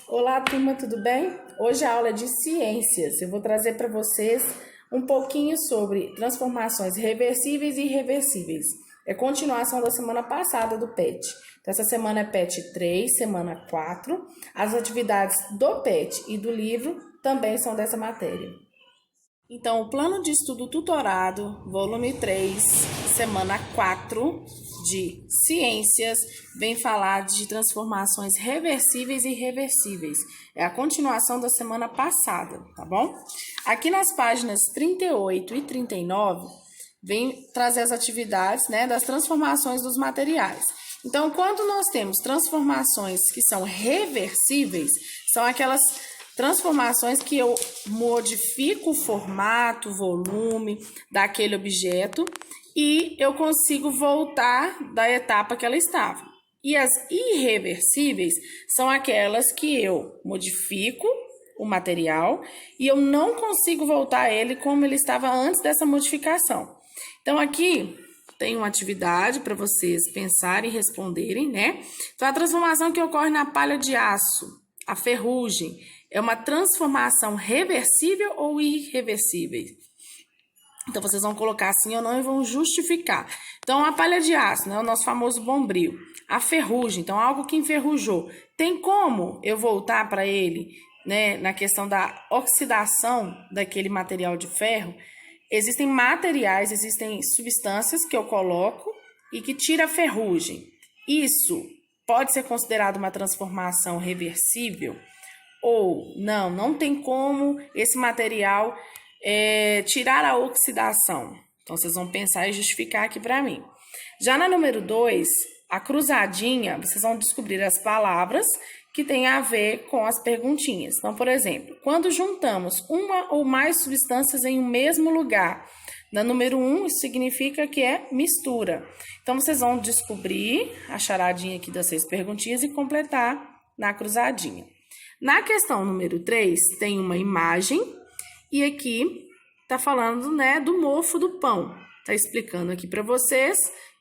Olá, turma, tudo bem? Hoje a aula é de ciências. Eu vou trazer para vocês um pouquinho sobre transformações reversíveis e irreversíveis. É continuação da semana passada do PET. Então, essa semana é PET 3, semana 4. As atividades do PET e do livro também são dessa matéria. Então, o plano de estudo tutorado, volume 3, semana 4 de ciências, vem falar de transformações reversíveis e irreversíveis. É a continuação da semana passada, tá bom? Aqui nas páginas 38 e 39, vem trazer as atividades, das transformações dos materiais. Então, quando nós temos transformações que são reversíveis, são aquelas transformações que eu modifico o formato, o volume daquele objeto e eu consigo voltar da etapa que ela estava. E as irreversíveis são aquelas que eu modifico o material e eu não consigo voltar ele como ele estava antes dessa modificação. Então, aqui tem uma atividade para vocês pensarem e responderem, Então, a transformação que ocorre na palha de aço, a ferrugem, é uma transformação reversível ou irreversível? Então, vocês vão colocar assim ou não e vão justificar. Então, a palha de aço, o nosso famoso bombril. A ferrugem, então, algo que enferrujou. Tem como eu voltar para ele, na questão da oxidação daquele material de ferro? Existem materiais, existem substâncias que eu coloco e que tira a ferrugem. Isso pode ser considerado uma transformação reversível? Ou não tem como esse material tirar a oxidação. Então, vocês vão pensar e justificar aqui para mim. Já na número 2, a cruzadinha, vocês vão descobrir as palavras que têm a ver com as perguntinhas. Então, por exemplo, quando juntamos uma ou mais substâncias em um mesmo lugar, na número 1, isso significa que é mistura. Então, vocês vão descobrir a charadinha aqui das 6 perguntinhas e completar na cruzadinha. Na questão número 3, tem uma imagem e aqui está falando, do mofo do pão. Está explicando aqui para vocês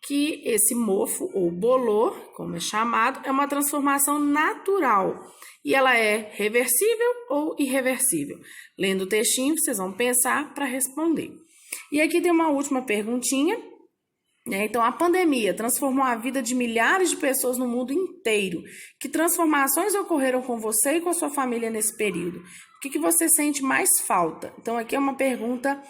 que esse mofo, ou bolor, como é chamado, é uma transformação natural. E ela é reversível ou irreversível? Lendo o textinho, vocês vão pensar para responder. E aqui tem uma última perguntinha. Então, a pandemia transformou a vida de milhares de pessoas no mundo inteiro. Que transformações ocorreram com você e com a sua família nesse período? O que você sente mais falta? Então, aqui é uma pergunta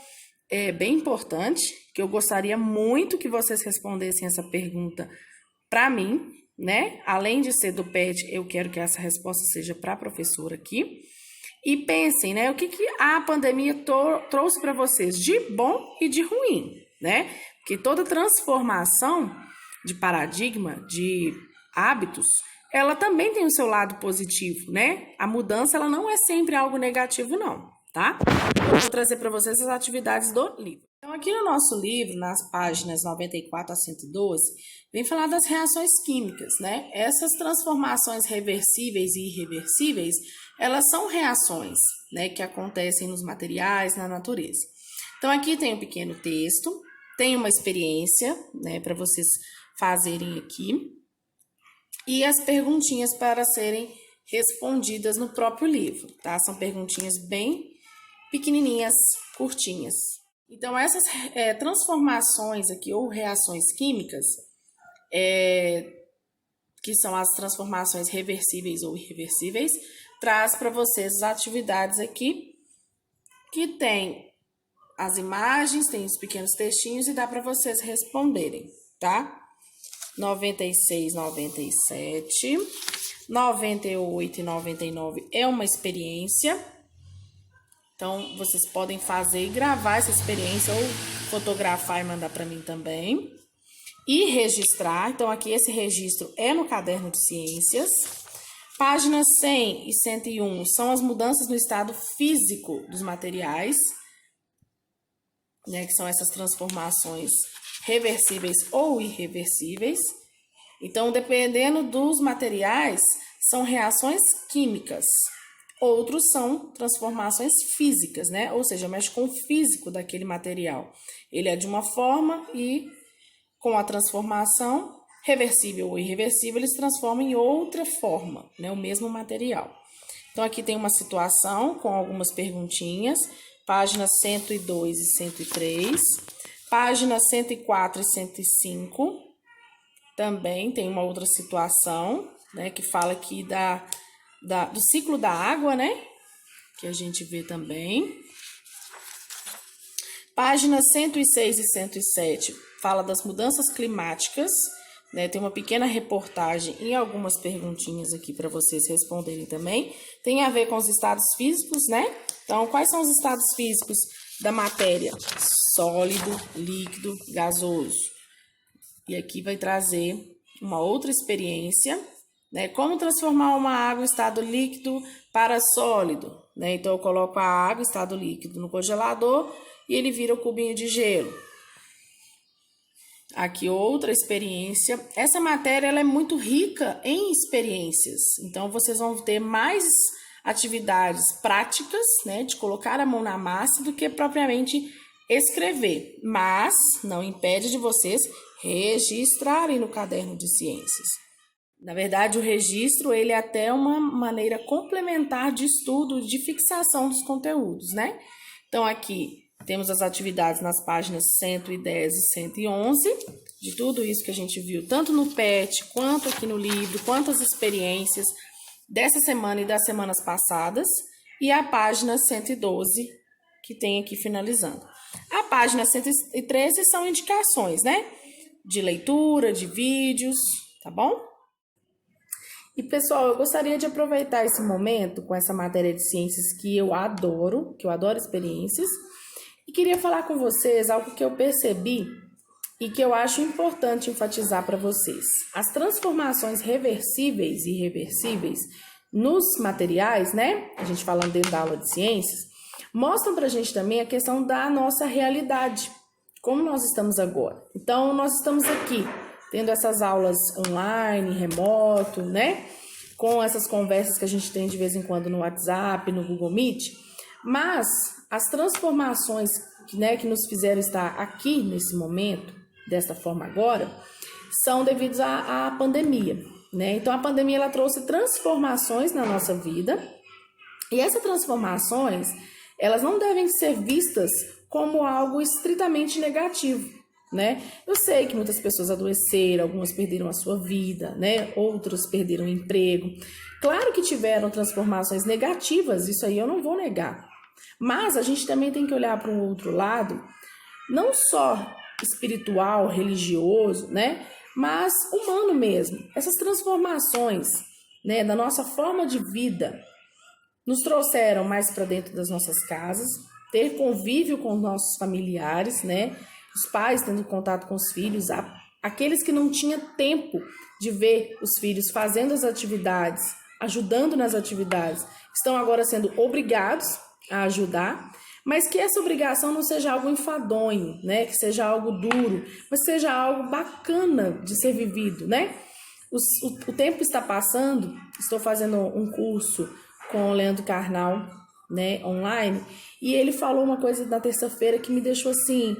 bem importante, que eu gostaria muito que vocês respondessem essa pergunta para mim, Além de ser do PET, eu quero que essa resposta seja para a professora aqui. E pensem, o que a pandemia trouxe para vocês de bom e de ruim, Porque toda transformação de paradigma, de hábitos, ela também tem o seu lado positivo, A mudança, ela não é sempre algo negativo, não, tá? Eu vou trazer para vocês as atividades do livro. Então, aqui no nosso livro, nas páginas 94 a 112, vem falar das reações químicas, Essas transformações reversíveis e irreversíveis, elas são reações, que acontecem nos materiais, na natureza. Então, aqui tem um pequeno texto, tem uma experiência, para vocês fazerem aqui, e as perguntinhas para serem respondidas no próprio livro, tá? São perguntinhas bem pequenininhas, curtinhas. Então, essas transformações aqui, ou reações químicas, que são as transformações reversíveis ou irreversíveis, traz para vocês as atividades aqui, que tem as imagens, tem os pequenos textinhos e dá para vocês responderem, tá? 96, 97, 98 e 99 é uma experiência. Então, vocês podem fazer e gravar essa experiência ou fotografar e mandar para mim também. E registrar. Então, aqui esse registro é no caderno de ciências. Páginas 100 e 101 são as mudanças no estado físico dos materiais, que são essas transformações reversíveis ou irreversíveis. Então, dependendo dos materiais, são reações químicas. Outros são transformações físicas, Ou seja, mexe com o físico daquele material. Ele é de uma forma e, com a transformação, reversível ou irreversível, eles transformam em outra forma, né, o mesmo material. Então, aqui tem uma situação com algumas perguntinhas, páginas 102 e 103, páginas 104 e 105, também tem uma outra situação, né, que fala aqui do ciclo da água, né, que a gente vê também. Páginas 106 e 107 fala das mudanças climáticas, né? Tem uma pequena reportagem e algumas perguntinhas aqui para vocês responderem também. Tem a ver com os estados físicos, né? Então, quais são os estados físicos da matéria? Sólido, líquido, gasoso. E aqui vai trazer uma outra experiência, né? Como transformar uma água em estado líquido para sólido, né? Então, eu coloco a água em estado líquido no congelador e ele vira o cubinho de gelo. Aqui outra experiência. Essa matéria ela é muito rica em experiências. Então, vocês vão ter mais atividades práticas, né, de colocar a mão na massa do que propriamente escrever. Mas não impede de vocês registrarem no caderno de ciências. Na verdade, o registro ele é até uma maneira complementar de estudo, de fixação dos conteúdos, né? Então, aqui temos as atividades nas páginas 110 e 111, de tudo isso que a gente viu, tanto no PET, quanto aqui no livro, quantas experiências dessa semana e das semanas passadas, e a página 112, que tem aqui finalizando. A página 113 são indicações, né? De leitura, de vídeos, tá bom? E, pessoal, eu gostaria de aproveitar esse momento com essa matéria de ciências que eu adoro experiências, e queria falar com vocês algo que eu percebi e que eu acho importante enfatizar para vocês. As transformações reversíveis e irreversíveis nos materiais, né? A gente falando dentro da aula de ciências, mostram para a gente também a questão da nossa realidade, como nós estamos agora. Então, nós estamos aqui, tendo essas aulas online, remoto, né? Com essas conversas que a gente tem de vez em quando no WhatsApp, no Google Meet, mas as transformações, né, que nos fizeram estar aqui nesse momento, desta forma agora, são devidos à pandemia, né? Então, a pandemia ela trouxe transformações na nossa vida, e essas transformações, elas não devem ser vistas como algo estritamente negativo, né? Eu sei que muitas pessoas adoeceram, algumas perderam a sua vida, né? Outros perderam o emprego. Claro que tiveram transformações negativas, isso aí eu não vou negar. Mas a gente também tem que olhar para um outro lado, não só espiritual, religioso, né? Mas humano mesmo. Essas transformações, né, da nossa forma de vida nos trouxeram mais para dentro das nossas casas, ter convívio com os nossos familiares, né? Os pais tendo contato com os filhos, aqueles que não tinham tempo de ver os filhos fazendo as atividades, ajudando nas atividades, estão agora sendo obrigados a ajudar, mas que essa obrigação não seja algo enfadonho, né? Que seja algo duro, mas seja algo bacana de ser vivido, né? O tempo está passando, estou fazendo um curso com o Leandro Carnal, né, online, e ele falou uma coisa na terça-feira que me deixou assim,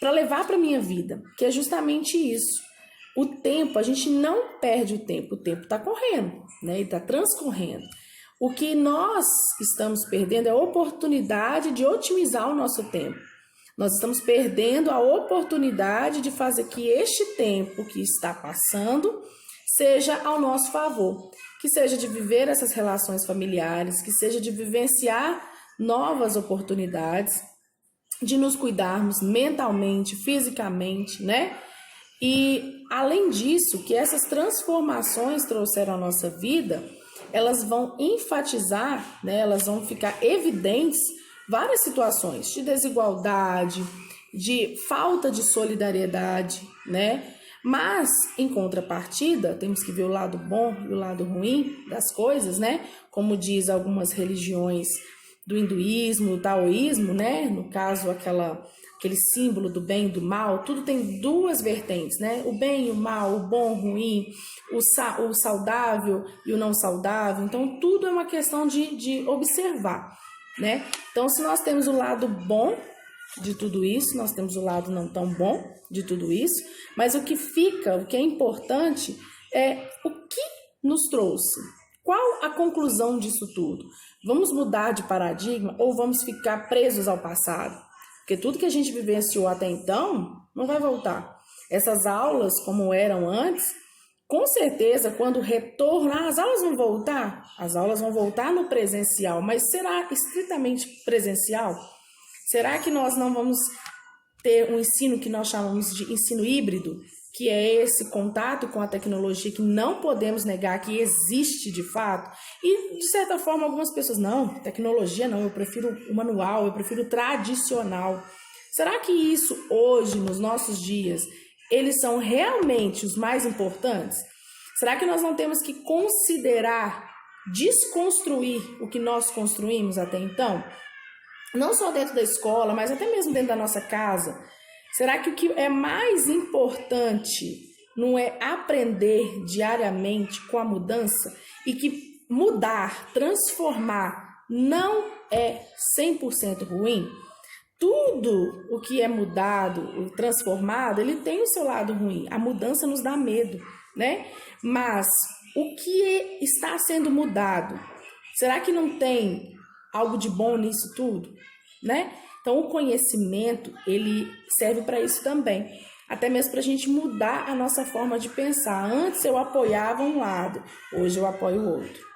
para levar para minha vida, que é justamente isso. O tempo, a gente não perde o tempo está correndo, né? Ele está transcorrendo. O que nós estamos perdendo é a oportunidade de otimizar o nosso tempo. Nós estamos perdendo a oportunidade de fazer que este tempo que está passando seja ao nosso favor, que seja de viver essas relações familiares, que seja de vivenciar novas oportunidades, de nos cuidarmos mentalmente, fisicamente, né? E, além disso, que essas transformações trouxeram à nossa vida, elas vão enfatizar, né? Elas vão ficar evidentes várias situações de desigualdade, de falta de solidariedade, né? Mas, em contrapartida, temos que ver o lado bom e o lado ruim das coisas, né? Como diz algumas religiões do hinduísmo, do taoísmo, né? No caso, aquele símbolo do bem e do mal, tudo tem duas vertentes, né? O bem e o mal, o bom, o ruim, o saudável e o não saudável. Então, tudo é uma questão de observar, né? Então, se nós temos o lado bom de tudo isso, nós temos o lado não tão bom de tudo isso, mas o que fica, o que é importante é o que nos trouxe. Qual a conclusão disso tudo? Vamos mudar de paradigma ou vamos ficar presos ao passado? Porque tudo que a gente vivenciou até então não vai voltar. Essas aulas, como eram antes, com certeza, quando retornar, as aulas vão voltar? As aulas vão voltar no presencial, mas será estritamente presencial? Será que nós não vamos ter um ensino que nós chamamos de ensino híbrido, que é esse contato com a tecnologia que não podemos negar que existe de fato? E, de certa forma, algumas pessoas, não, tecnologia não, eu prefiro o manual, eu prefiro o tradicional. Será que isso hoje, nos nossos dias, eles são realmente os mais importantes? Será que nós não temos que considerar desconstruir o que nós construímos até então? Não só dentro da escola, mas até mesmo dentro da nossa casa. Será que o que é mais importante não é aprender diariamente com a mudança? E que mudar, transformar, não é 100% ruim? Tudo o que é mudado, transformado, ele tem o seu lado ruim. A mudança nos dá medo, né? Mas o que está sendo mudado? Será que não tem algo de bom nisso tudo, né? Então, o conhecimento, ele serve para isso também. Até mesmo para a gente mudar a nossa forma de pensar. Antes eu apoiava um lado, hoje eu apoio o outro.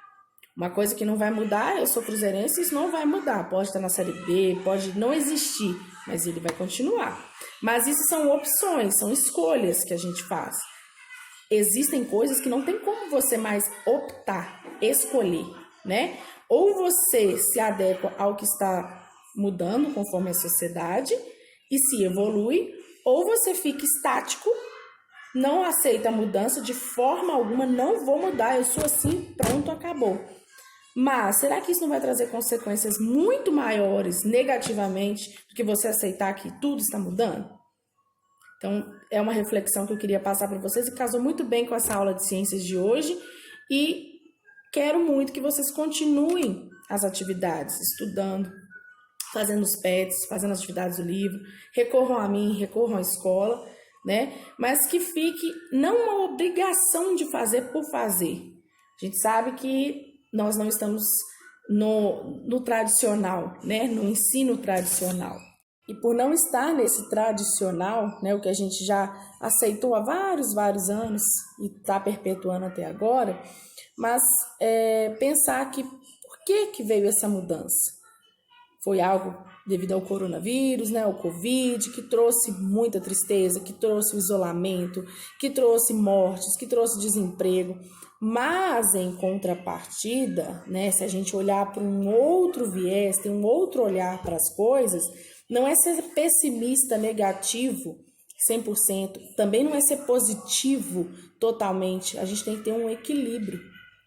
Uma coisa que não vai mudar, eu sou cruzeirense, isso não vai mudar. Pode estar na Série B, pode não existir, mas ele vai continuar. Mas isso são opções, são escolhas que a gente faz. Existem coisas que não tem como você mais optar, escolher, né? Ou você se adequa ao que está mudando conforme a sociedade e se evolui, ou você fica estático, não aceita a mudança de forma alguma, não vou mudar, eu sou assim, pronto, acabou. Mas será que isso não vai trazer consequências muito maiores negativamente do que você aceitar que tudo está mudando? Então, é uma reflexão que eu queria passar para vocês e casou muito bem com essa aula de ciências de hoje e quero muito que vocês continuem as atividades, estudando, fazendo os PETs, fazendo as atividades do livro, recorram a mim, recorram à escola, né? Mas que fique não uma obrigação de fazer por fazer. A gente sabe que nós não estamos no tradicional, né? No ensino tradicional. E por não estar nesse tradicional, né? O que a gente já aceitou há vários anos e está perpetuando até agora, mas pensar que por que veio essa mudança? Foi algo devido ao coronavírus, né, ao Covid, que trouxe muita tristeza, que trouxe o isolamento, que trouxe mortes, que trouxe desemprego. Mas, em contrapartida, né, se a gente olhar para um outro viés, ter um outro olhar para as coisas, não é ser pessimista, negativo 100%, também não é ser positivo totalmente, a gente tem que ter um equilíbrio,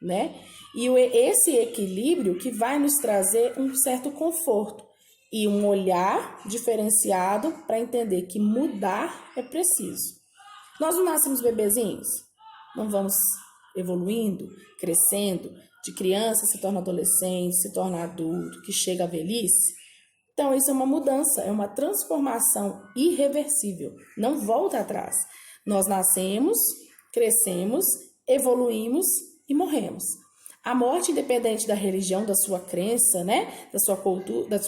né? E esse equilíbrio que vai nos trazer um certo conforto e um olhar diferenciado para entender que mudar é preciso. Nós não nascemos bebezinhos, não vamos evoluindo, crescendo, de criança se torna adolescente, se torna adulto, que chega à velhice. Então, isso é uma mudança, é uma transformação irreversível, não volta atrás. Nós nascemos, crescemos, evoluímos e morremos. A morte, independente da religião, da sua crença, né, da sua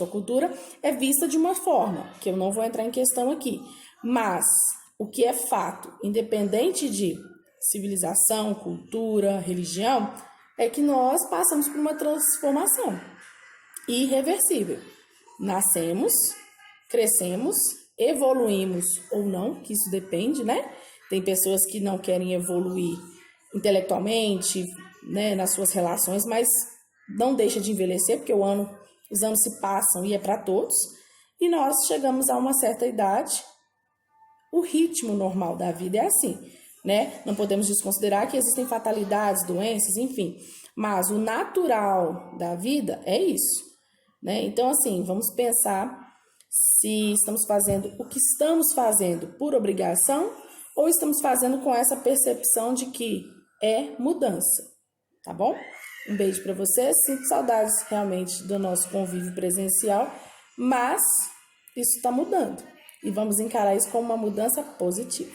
cultura, é vista de uma forma, que eu não vou entrar em questão aqui. Mas o que é fato, independente de civilização, cultura, religião, é que nós passamos por uma transformação irreversível. Nascemos, crescemos, evoluímos ou não, que isso depende, né? Tem pessoas que não querem evoluir intelectualmente, né, nas suas relações, mas não deixa de envelhecer, porque os anos se passam e é para todos, e nós chegamos a uma certa idade, o ritmo normal da vida é assim, né? Não podemos desconsiderar que existem fatalidades, doenças, enfim, mas o natural da vida é isso, né? Então, assim, vamos pensar se estamos fazendo o que estamos fazendo por obrigação ou estamos fazendo com essa percepção de que é mudança, tá bom? Um beijo para vocês, sinto saudades realmente do nosso convívio presencial, mas isso está mudando. E vamos encarar isso como uma mudança positiva.